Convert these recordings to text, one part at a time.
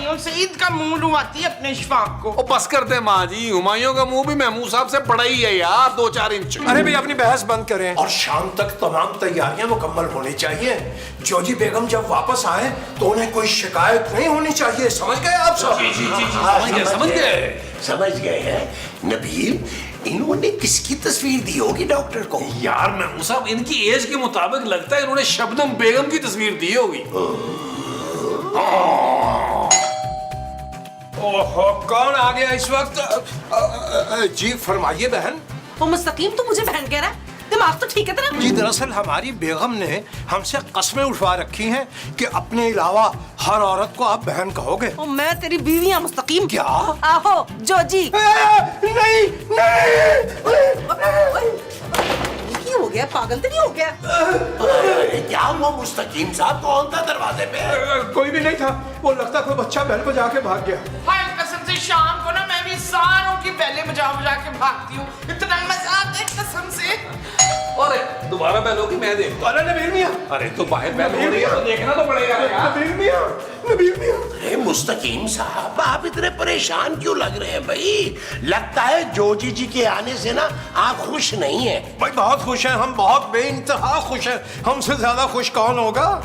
हुमायूं सईद का मुंह लुभाती है अपने इशफाक को। ओ बस कर दे माँ जी, हुमायूं का मुंह भी महमूद साहब से बड़ा ही है यार, 2-4 इंच। अरे भाई अपनी बहस बंद करें। और शाम तक तमाम तैयारियां मुकम्मल होनी चाहिए। जोजी बेगम जब वापस आए तो उन्हें कोई शिकायत नहीं होनी चाहिए, समझ गए आप सब? समझ गए हैं। नबील, इन्होंने किसकी तस्वीर दी होगी डॉक्टर को? यार महमूद साहब, इनकी एज के मुताबिक लगता है इन्होंने शबनम बेगम की तस्वीर दी होगी। ओहो, कौन आ गया इस वक्त? जी फरमाइए बहन। वो मुस्तकीम तो मुझे बहन कह रहा है, दिमाग तो ठीक है तेरा? जी दरअसल हमारी बेगम ने हमसे कस्में उठवा रखी हैं कि अपने अलावा हर औरत को आप बहन कहोगे। ओ, मैं तेरी बीवी हूं मुस्तकीम। क्या? आहो जोजी। नहीं क्या हो गया, पागल तो नहीं हो गया? अरे क्या हुआ मुस्तकीम साहब, कौन था दरवाजे पे? कोई भी नहीं था, वो लगता कोई बच्चा बैल बजा के भाग गया। हाय कसम से शाम को ना मैं भी सारों की पहले बजा बजा के भागती हूँ, इतना मजा आता है कसम से। अरे दोबारा बैल होगी, मैं देख। अरे नबील मियां, अरे तो बाहर बैल हो रही है तो देखना तो पड़ेगा यार। नबील मियां, नबील मियां। अरे मुस्तकीम साहब, आप इतने परेशान क्यों लग रहे हैं भाई? लगता है जोजी जी के आने से ना आप खुश नहीं है। भाई बहुत खुश हैं हम, बहुत बेइंतहा खुश हैं। हमसे ज्यादा खुश कौन होगा?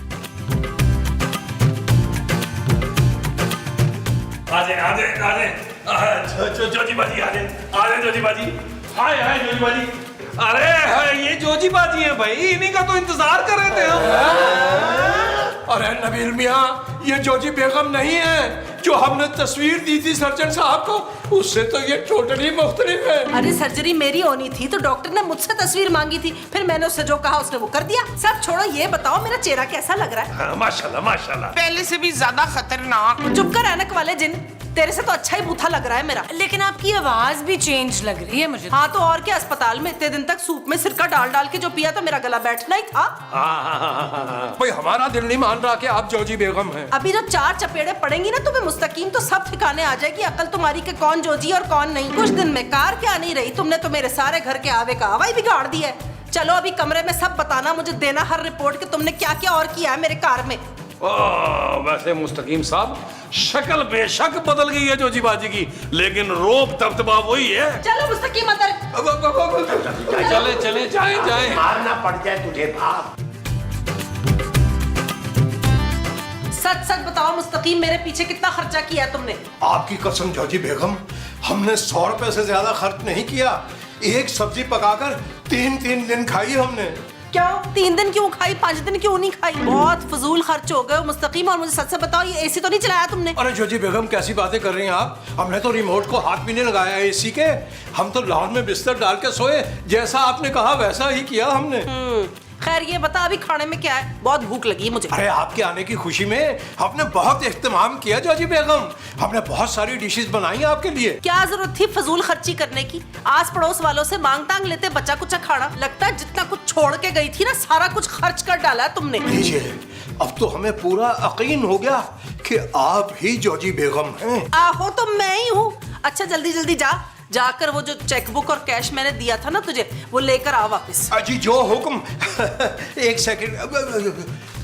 जोजी बाजी आ जाए जोजी बाजी। हाय हाय जोजी बाजी। अरे हाय, ये जोजी बाजी है भाई, इन्हीं का तो इंतजार कर रहे थे हम। अरे नबील मियां, ये जोजी बेगम नहीं है जो हमने तस्वीर दी थी सर्जन साहब को, उससे तो ये टोटली मुख्तलिफ है। अरे सर्जरी मेरी होनी थी तो डॉक्टर ने मुझसे तस्वीर मांगी थी, फिर मैंने उससे जो कहा उसने वो कर दिया। सब छोड़ो, ये बताओ मेरा चेहरा कैसा लग रहा है? हाँ, माशाल्लाह माशाल्लाह। पहले से भी ज्यादा खतरनाक। चुप कर ऐनक वाले जिन, तेरे से तो अच्छा ही बूथा लग रहा है मेरा। लेकिन आपकी आवाज भी चेंज लग रही है मुझे। हाँ तो और क्या, अस्पताल में इतने दिन तक सूप में सिरका डाल डाल के जो पिया तो मेरा गला बैठना ही था। भाई हमारा दिल नहीं मान रहा कि आप जोजी बेगम हैं। अभी जब 4 चपेड़े पड़ेंगी ना तुम्हें मुस्तकीम, तो सब ठिकाने आ जाएगी अकल तुम्हारी के कौन जोजी और कौन नहीं। कुछ दिन में कार क्या नहीं रही, तुमने तो मेरे सारे घर के आवे का आवा ही बिगाड़ दिया है। चलो अभी कमरे में सब बताना, मुझे देना हर रिपोर्ट कि तुमने क्या क्या और किया है मेरे कार में। वैसे मुस्तकीम साहब, शक्ल बेशक बदल गई है जोजी बाजी की, लेकिन रोब दबदबा वही है। चलो मुस्तकीम अंदर। चले चले जाए जाए। मारना पड़ जाए तुझे भाग। सच सच बताओ मुस्तकीम, मेरे पीछे कितना खर्चा किया तुमने? आपकी कसम जोजी बेगम, हमने 100 रुपए से ज्यादा खर्च नहीं किया। एक सब्जी पकाकर 3-3 दिन खाई हमने। क्या 3 दिन क्यों खाई, 5 दिन क्यों नहीं खाई? बहुत फजूल खर्च हो गए मुस्तकीम। और मुझे सच से बताओ, ये एसी तो नहीं चलाया तुमने? अरे जोजी बेगम कैसी बातें कर रही हैं आप? हमने तो रिमोट को हाथ भी नहीं लगाया एसी के। हम तो लॉन में बिस्तर डाल के सोए, जैसा आपने कहा वैसा ही किया हमने। खैर ये बता अभी खाने में क्या है, बहुत भूख लगी है मुझे। अरे आपके आने की खुशी में हमने बहुत इख्तिमाम किया जोजी बेगम, हमने बहुत सारी डिशेस बनाई आपके लिए। क्या जरूरत थी फजूल खर्ची करने की? आस पड़ोस वालों से मांग तांग लेते बचा कुचा खाना। लगता है जितना कुछ छोड़ के गई थी ना, सारा कुछ खर्च कर डाला है तुमने। लीजिए, अब तो हमें पूरा यकीन हो गया कि आप ही जोजी बेगम हैं। आहो तो मैं ही हूँ। अच्छा जल्दी जल्दी जाकर वो जो चेकबुक और कैश मैंने दिया था ना तुझे, वो लेकर आ वापस। अजी जो हुक्म। एक सेकंड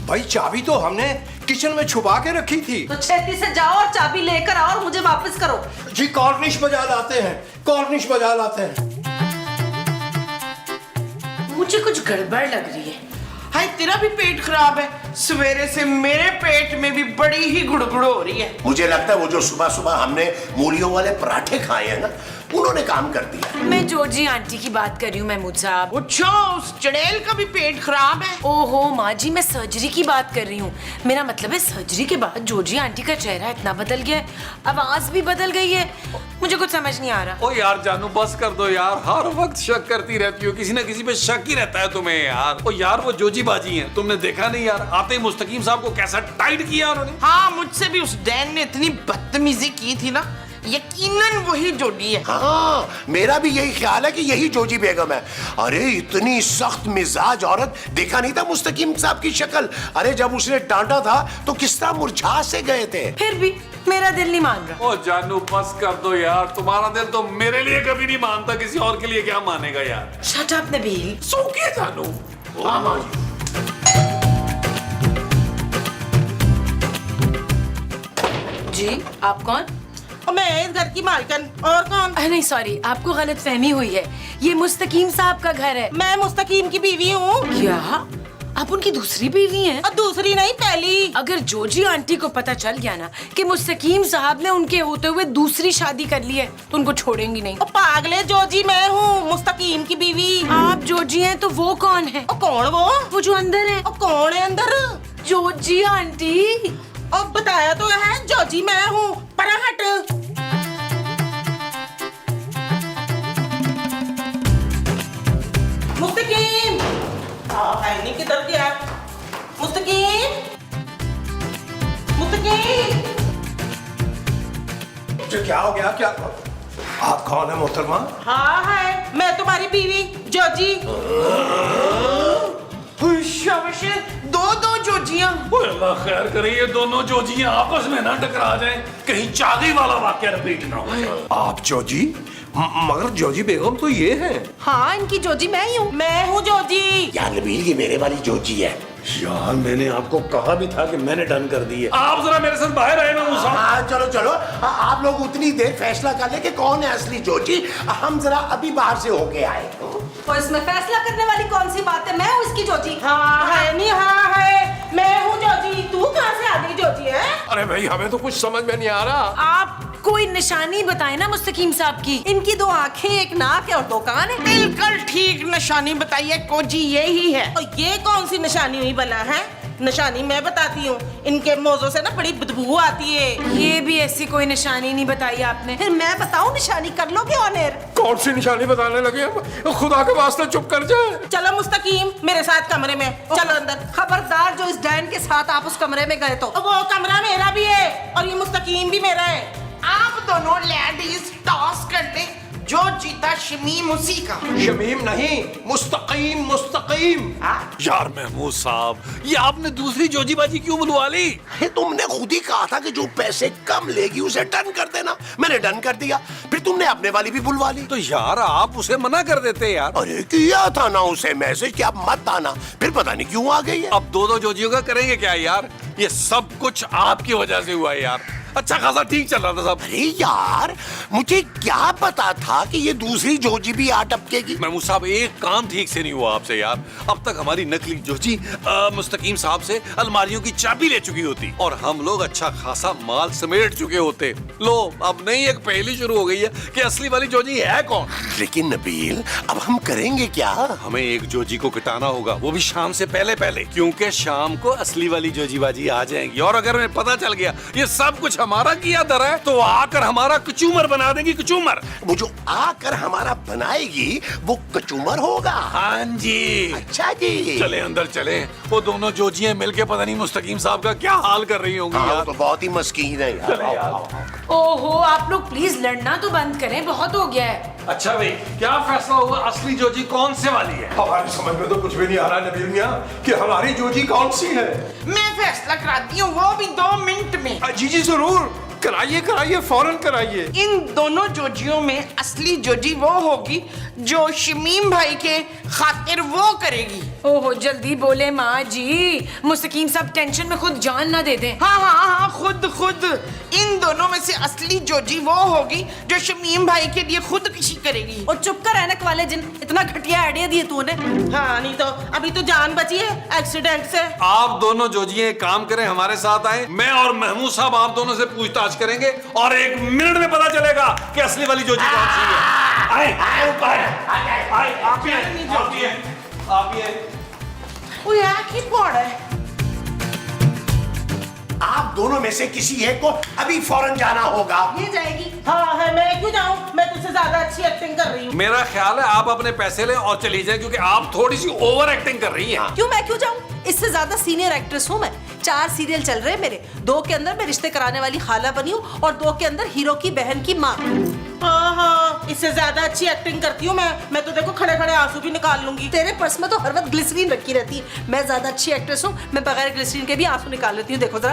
भाई, चाबी तो हमने किचन में छुपा के रखी थी। तो छेती से जाओ और चाबी लेकर आओ और मुझे वापस करो। जी कॉर्निश बजा लाते हैं, कॉर्निश बजा लाते हैं। मुझे कुछ गड़बड़ लग रही है। हाय तेरा भी पेट खराब है, सवेरे से मेरे पेट में भी बड़ी ही गुड़गुड़ हो रही है। मुझे लगता है वो जो सुबह सुबह हमने मूलियों वाले पराठे खाए हैं ना, उन्होंने काम कर दिया। मैं जोजी आंटी की बात कर रही हूँ महमूद साहब। अच्छा, उस चड़ैल का भी पेट खराब है? ओहो माँ जी, मैं सर्जरी की बात कर रही हूँ। मेरा मतलब है सर्जरी के बाद जोजी आंटी का चेहरा इतना बदल गया है, आवाज भी बदल गई है। मुझे कुछ समझ नहीं आ रहा। ओ यार जानू, बस कर दो यार, हर वक्त शक करती रहती हो, किसी ना किसी पे शक ही रहता है तुम्हें यार। ओ यार वो जोजी बाजी हैं, तुमने देखा नहीं यार, आते ही मुस्तकीम साहब को कैसा टाइट किया उन्होंने। हाँ, मुझसे भी उस डैन ने इतनी बदतमीजी की थी ना, यकीनन वही जोड़ी है। हाँ, मेरा भी यही ख्याल है कि यही जोजी बेगम है। अरे इतनी सख्त मिजाज औरत देखा नहीं था मुस्तकीम साहब की शक्ल। अरे जब उसने डांटा था तो किस तरह मुरझा से गए थे। फिर भी मेरा दिल नहीं मान रहा। ओ जानू बस कर दो यार, तुम्हारा दिल तो मेरे लिए कभी नहीं मानता, किसी और के लिए क्या मानेगा यार। Shut up Nabeel. सो के जानू। हाँ माँ जी। जी आप कौन? मैं इस घर की मालकन, और कौन? नहीं सॉरी, आपको गलत फहमी हुई है। ये मुस्तकीम साहब का घर है। मैं मुस्तकीम की बीवी हूँ। क्या आप उनकी दूसरी बीवी हैं? और दूसरी नहीं, पहली। अगर जोजी आंटी को पता चल गया ना कि मुस्तकीम साहब ने उनके होते हुए दूसरी शादी कर ली है तो उनको छोड़ेंगी नहीं। ओ पागले, जोजी मैं हूँ, मुस्तकीम की बीवी। आप जोजी हैं तो वो कौन है? ओ कौन वो जो अंदर है। ओ कौन है अंदर? जोजी आंटी। अब बताया तो है, जोजी मैं हूँ। परा हट। मुस्तकीम है नहीं, किधर गया? मुस्तकीम, मुस्तकीम। जो क्या हो गया? क्या आप कौन है मोहतरमा? हाँ है, मैं तुम्हारी बीवी जोजी। शाबाश, दो जोजियां। ओए अल्लाह खैर करे, ये दोनों जोजियां आपस में ना टकरा जाएं, कहीं चांदी वाला वाकया रिपीट ना हो। आप जोजी? मगर जोजी बेगम तो ये है। हाँ, इनकी जोजी मैं ही हूँ। मैं हूँ जोजी। यार नबील, ये मेरे वाली जोजी है। यार मैंने आपको कहा भी था कि मैंने डन कर दी है। आप जरा मेरे साथ बाहर आए ना मुसा। हाँ चलो चलो, आप लोग उतनी देर फैसला कर ले कि कौन है असली जोजी। हम जरा अभी बाहर से होके आए। तो इसमें फैसला करने वाली कौन सी बात है? मैं हूँ इसकी जोजी। हाँ है नहीं, हाँ है, मैं हूँ जोजी। तू कहाँ से आ गई जोजी? है अरे भाई हमें तो कुछ समझ में नहीं आ रहा। आप कोई निशानी बताए ना मुस्तकीम साहब की। इनकी दो आंखें, एक नाक है और दो कान है। बिल्कुल ठीक निशानी बताइए कोजी, यही है। और ये कौन सी निशानी हुई भला है? निशानी मैं बताती हूँ। इनके मोजों से ना बड़ी बदबू आती है। ये भी ऐसी कोई निशानी नहीं बताई आपने। फिर मैं बताऊँ निशानी? कर लोगे ऑनर? कौन सी निशानी बताने लगे हम? खुदा के वास्ते चुप कर जाए। चलो मुस्तकीम, मेरे साथ कमरे में चलो अंदर। खबरदार, जो इस डैन के साथ आप उस कमरे में गए तो वो कमरा मेरा भी है और ये मुस्तकीम भी मेरा है। आप दोनों लेडीज टॉस कर ले, जो जीता शमीम उसी का। शमीम नहीं, मुस्तकीम, मुस्तकीम। यार महमूद साहब, ये आपने दूसरी जोजी बाजी क्यों बुलवा ली? तुमने खुद ही कहा था कि जो पैसे कम लेगी उसे डन कर देना। मैंने डन कर दिया, फिर तुमने अपने वाली भी बुलवा ली। तो यार आप उसे मना कर देते यार। अरे किया था ना उसे मैसेज कि आप मत आना, फिर पता नहीं क्यों आ गई है। अब दो जोजियों का करेंगे क्या यार? ये सब कुछ आपकी वजह से हुआ है यार। अच्छा खासा ठीक चल रहा था सब। अरे यार, मुझे क्या पता था कि ये दूसरी जोजी भी आ टपकेगी। महमूद साहब, एक काम ठीक से नहीं हुआ आपसे यार। अब तक हमारी नकली जोजी मुस्तकीम साहब से अलमारियों की चाबी ले चुकी होती और हम लोग अच्छा खासा माल समेट चुके होते। लो, अब नई एक पहेली शुरू हो गई है कि असली वाली जोजी है कौन। लेकिन नबील, अब हम करेंगे क्या? हमें एक जोजी को कटाना होगा, वो भी शाम से पहले पहले, क्योंकि शाम को असली वाली जोजी बाजी आ जाएंगी। और अगर हमें पता चल गया ये सब कुछ हमारा किया धरा है तो आकर हमारा कचूमर बना देंगी। कचूमर वो जो आकर हमारा बनाएगी वो कचूमर होगा। हाँ जी। अच्छा जी, चले अंदर चले। वो दोनों जोजियां मिलके पता नहीं मुस्तकीम साहब का क्या हाल कर रही होंगी हाँ, यार। तो बहुत ही मस्कीन है यार। आओ, आओ, आओ। ओहो, आप लोग प्लीज लड़ना तो बंद करें, बहुत हो गया है। अच्छा भाई, क्या फैसला हुआ? असली जोजी कौन से वाली है? हमारी समझ में तो कुछ भी नहीं आ रहा नबील मियां कि हमारी जोजी कौन सी है। मैं फैसला कराती हूँ, वो भी 2 मिनट में। जी जी जरूर, कराइए कराइए, फौरन कराइए। इन दोनों जोजियों में असली जोजी वो होगी जो शमीम भाई के खातिर वो करेगी। ओहो, जल्दी बोले माँ जी, मुस्तकीम साहब टेंशन में खुद जान ना दे दें। हाँ हाँ हाँ, खुद इन दोनों में से असली जोजी वो होगी जो शमीम भाई के लिए खुदकुशी करेगी। और चुप कर ऐनक वाले जिन, इतना घटिया आइडिया दिए तूने। हाँ, नहीं तो अभी तो जान बची है एक्सीडेंट से। आप दोनों जोजियां एक काम करें, हमारे साथ आए। मैं और महमूद साहब आप दोनों से पूछताछ करेंगे और 1 मिनट में पता चलेगा कि असली वाली जोजी कौन सी है। आए आप ही हैं। वो यार की पड़ है। आप दोनों में से किसी एक को अभी फौरन जाना होगा। ये जाएगी। हाँ है, मैं क्यों जाऊँ? मैं तुझसे ज्यादा अच्छी एक्टिंग कर रही हूँ। मेरा ख्याल है आप अपने पैसे लें और चली जाए, क्योंकि आप थोड़ी सी ओवर एक्टिंग कर रही हैं। क्यों मैं क्यों जाऊँ? इससे ज्यादा सीनियर एक्ट्रेस हूँ मैं। 4 सीरियल चल रहे हैं मेरे। 2 के अंदर मैं रिश्ते कराने वाली खाला बनी हूँ और 2 के अंदर हीरो की बहन की माँ। हाँ, इससे ज्यादा अच्छी एक्टिंग करती हूँ मैं तो देखो खड़े खड़े आंसू भी निकाल लूंगी। तेरे पर्स में तो हर वक्त ग्लिसरीन रखी रहती है। मैं ज्यादा अच्छी एक्ट्रेस हूँ, मैं बगैर ग्लिसरीन के भी आंसू निकाल लेती हूँ। देखो जरा।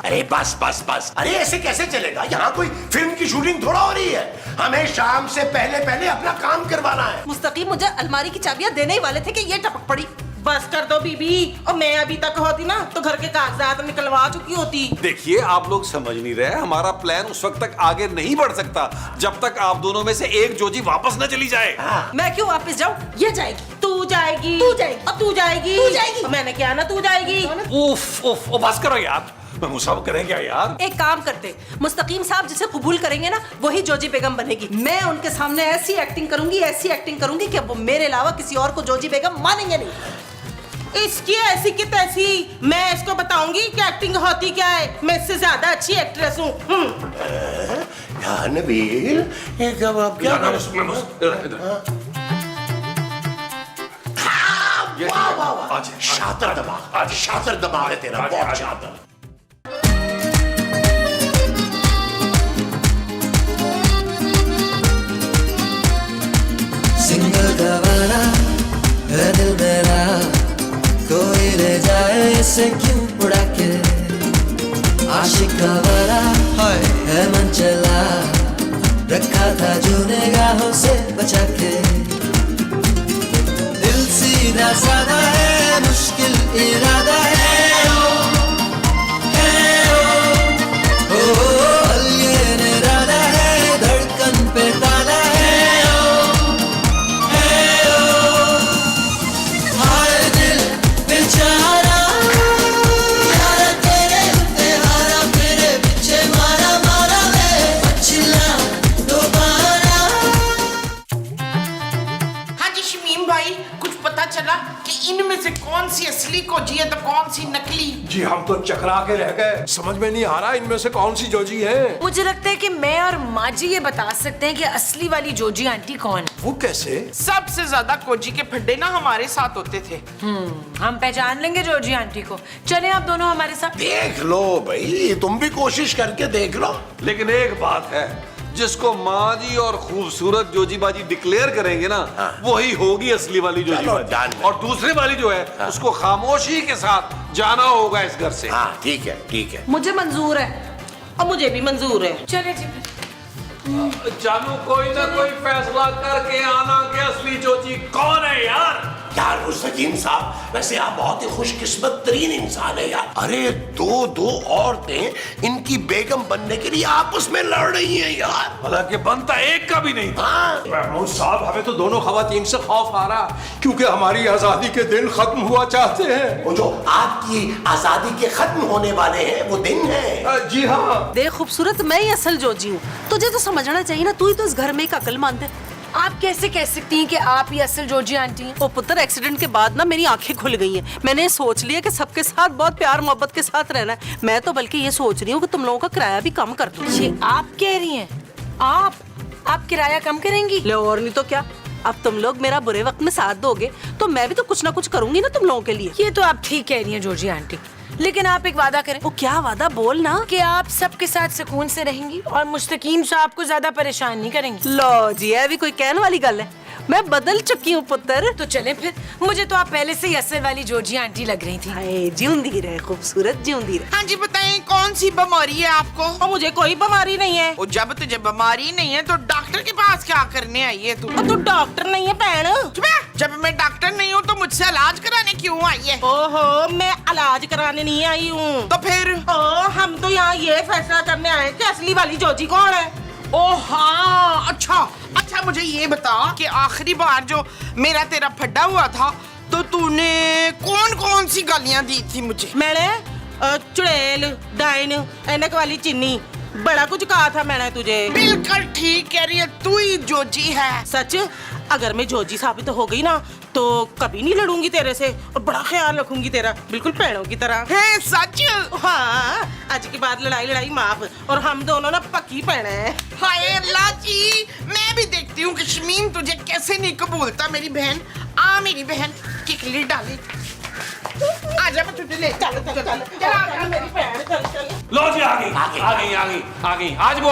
अरे बस बस बस, अरे ऐसे कैसे चलेगा? यहाँ कोई फिल्म की शूटिंग थोड़ा हो रही है। हमें शाम से पहले पहले अपना काम करवाना है। मुस्तकीम मुझे अलमारी की चाबियां देने ही वाले थे कि ये टपक पड़ी। बस कर दो बीबी, और मैं अभी तक होती ना तो घर के कागजात निकलवा चुकी होती। देखिए आप लोग समझ नहीं रहे, हमारा प्लान उस वक्त तक आगे नहीं बढ़ सकता जब तक आप दोनों में से एक जोजी वापस न चली जाए। मैं क्यों वापस जाऊं? ये जाएगी, तू जाएगी, तू जाएगी, और तू जाएगी, तू जाएगी। मैंने क्या ना तू जाएगी। उफ उफ बस करो यार, मैं मुसाब करें क्या यार। एक काम करते, मुस्तकीम साहब जिसे कबूल करेंगे ना वही जोजी बेगम बनेगी। मैं उनके सामने ऐसी एक्टिंग करूंगी कि अब वो मेरे अलावा किसी और को जोजी बेगम मानेंगे नहीं। इसकी ऐसी की तैसी मैं इसको बताऊंगी कि एक्टिंग होती क्या है। मैं इससे ज्यादा अच्छी एक्ट्रेस हूँ। यार नबील, एक अब आप क्या कर शातर दिमाग है तेरा, बहुत शातर। सिंगल गवारा है दिल मेरा, कोई ले जाए इसे क्यों उड़ा के। आशिक गवारा है मन चला, रखा था जो निगाहों से बचा के। दिल सीधा साधा है, मुश्किल इरादा है। ये इरादा है, धड़कन पे ताला है। चला कि इनमें से कौन सी असली कोजी है तो कौन सी नकली। जी हम तो चकरा के रह गए, समझ में नहीं आ रहा इनमें से कौन सी जोजी है। मुझे लगता है कि मैं और माजी ये बता सकते हैं कि असली वाली जोजी आंटी कौन है। वो कैसे? सबसे ज्यादा कोजी के फड्डे ना हमारे साथ होते थे। हम पहचान लेंगे जोजी आंटी को। चले आप दोनों हमारे साथ। देख लो भाई, तुम भी कोशिश करके देख लो। लेकिन एक बात है, जिसको माजी और खूबसूरत जोजी बाजी डिक्लेयर करेंगे ना, वही होगी असली वाली जोजी बाजी। और दूसरी वाली जो है उसको खामोशी के साथ जाना होगा इस घर से। हाँ ठीक है, ठीक है। मुझे मंजूर है और मुझे भी मंजूर है। चले जी। जानू कोई ना कोई फैसला करके आना कि असली जोजी कौन है यार। यार मुस्तकीम साहब, वैसे आप बहुत ही खुशकिस्मत तरीन इंसान है यार। अरे दो औरतें इनकी बेगम बनने के लिए आपस में लड़ रही हैं यार। हालांकि बनता एक का भी नहीं था। महमूद साहब, हमें तो दोनों खवातीन से खौफ आ रहा, क्योंकि हमारी आजादी के दिन खत्म हुआ चाहते हैं। वो जो आपकी आजादी के खत्म होने वाले हैं वो दिन है। जी हाँ। देख खूबसूरत, मैं ही असल जोजी हूँ, तुझे तो समझना चाहिए ना। तू ही तो इस घर में एक अक्लमंद है। आप कैसे कह सकती हैं कि आप ही असल जोजी आंटी हैं? ओ पुत्र, एक्सीडेंट के बाद ना मेरी आंखें खुल गई हैं। मैंने सोच लिया कि सबके साथ बहुत प्यार मोहब्बत के साथ रहना है। मैं तो बल्कि ये सोच रही हूँ कि तुम लोगों का किराया भी कम कर दूँ। ये आप कह रही हैं? आप किराया कम करेंगी? ले और नहीं तो क्या। अब तुम लोग मेरा बुरे वक्त में साथ दोगे तो मैं भी तो कुछ ना कुछ करूंगी ना तुम लोगों के लिए। ये तो आप ठीक कह रही हैं जोजी आंटी, लेकिन आप एक वादा करें। वो क्या वादा? बोल ना। कि आप सबके साथ सुकून से रहेंगी और मुस्तकीम साहब को ज्यादा परेशान नहीं करेंगी। लो जी, ये भी कोई कहने वाली गल है। मैं बदल चुकी हूँ पुत्र। तो चले फिर। मुझे तो आप पहले से ही असल वाली जोजी आंटी लग रही थी। हाय, जिऊंदी रहे खूबसूरत, जिऊंदी रहे। हाँ जी बताएं, कौन सी बीमारी है आपको? और मुझे कोई बीमारी नहीं है। और जब तुझे बीमारी नहीं है तो डॉक्टर के पास क्या करने आई है तू? और तू डॉक्टर नहीं है भैन। जब मैं डॉक्टर नहीं हूँ तो मुझसे इलाज कराने क्यों आई है? ओहो, मैं इलाज कराने नहीं आई हूँ। तो फिर? हम तो यहाँ ये फैसला करने आए कि असली वाली जोजी कौन है। ओ हाँ, अच्छा मुझे ये बता कि आखिरी बार जो मेरा तेरा फड्डा हुआ था तो तूने कौन सी गालियाँ दी थी मुझे? मैंने चुड़ैल, डाइन, ऐनक वाली चिन्नी, बड़ा कुछ कहा था मैंने तुझे। बिल्कुल ठीक कह रही है, तू ही जोजी है। सच, अगर मैं जोजी साबित हो गई ना तो कभी नहीं लड़ूंगी तेरे से और बड़ा ख्याल रखूंगी तेरा, बिल्कुल पेड़ों की तरह। है सच? हाँ, आज के बाद लड़ाई माफ, और हम दोनों ना पक्की पहने हैं। हाय अल्लाह जी, मैं भी देखती हूँ कि शमीम तुझे कैसे नहीं कबूलता। मेरी बहन आ, मेरी बहन किकली डाली। आजा मैं तुझे ले चल मेरी बहन, चल। लो जी, आ गई। आज वो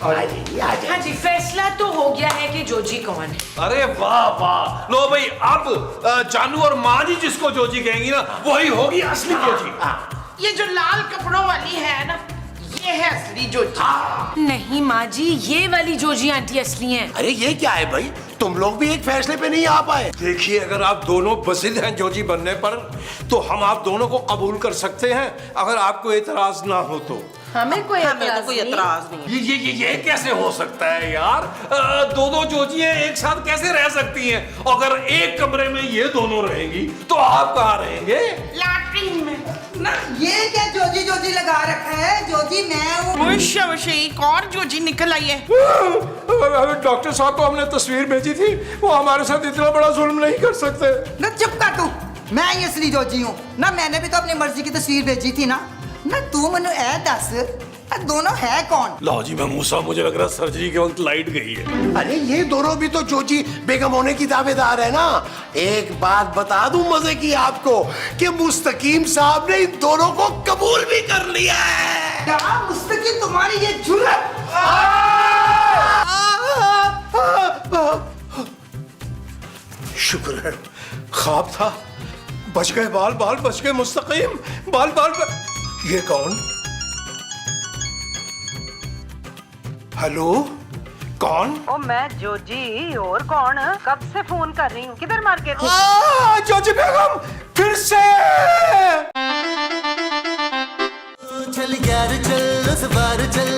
हाँ जी, फैसला तो हो गया है कि जोजी कौन है। अरे वाह। लो भाई, अब जानू और माजी जिसको जोजी कहेंगी ना वही होगी असली जोजी। ये जो लाल कपड़ों वाली है ना, ये है असली जोजी। नहीं माँ जी, ये वाली जोजी आंटी असली हैं। अरे ये क्या है भाई, तुम लोग भी एक फैसले पे नहीं आ पाए? देखिए, अगर आप दोनों बसिद हैं जोजी बनने पर, तो हम आप दोनों को कबूल कर सकते हैं, अगर आपको एतराज ना हो तो। हमें कोई एतराज नहीं। ये कैसे हो सकता है यार? दो जोजियां एक साथ कैसे रह सकती हैं? अगर एक कमरे में ये दोनों रहेंगी तो आप कहाँ रहेंगे? लैट्रिन में ना ये क्या जोजी जोजी लगा रखा है? जोजी मैं हूँ। एक और जोजी निकल आई है। डॉक्टर साहब को हमने तस्वीर भेजी थी, वो हमारे साथ इतना बड़ा जुल्म नहीं कर सकते। ना चुप कर तू, मैं ही असली जोजी हूँ ना। मैंने भी तो अपनी मर्जी की तस्वीर भेजी थी ना। ना तू मनु ऐ दस, दोनों है कौन? लो जी मैं मूसा, मुझे लग रहा है सर्जरी के वक्त लाइट गई है। अरे ये दोनों भी तो जोजी बेगम होने की दावेदार है ना। एक बात बता दूं मजे की आपको कि मुस्तकीम साहब ने इन दोनों को कबूल भी कर लिया है। क्या मुस्तकीम तुम्हारी ये जुर्रत? शुक्र है, ख्वाब था, बच गए। बाल बाल बच गए मुस्तकीम, बाल बाल। ये कौन? हेलो, कौन? ओ मैं जोजी, और कौन? कब से फोन कर रही हूँ, किधर मार के? जोजी बेगम फिर से। चल यार चल, उस बार चल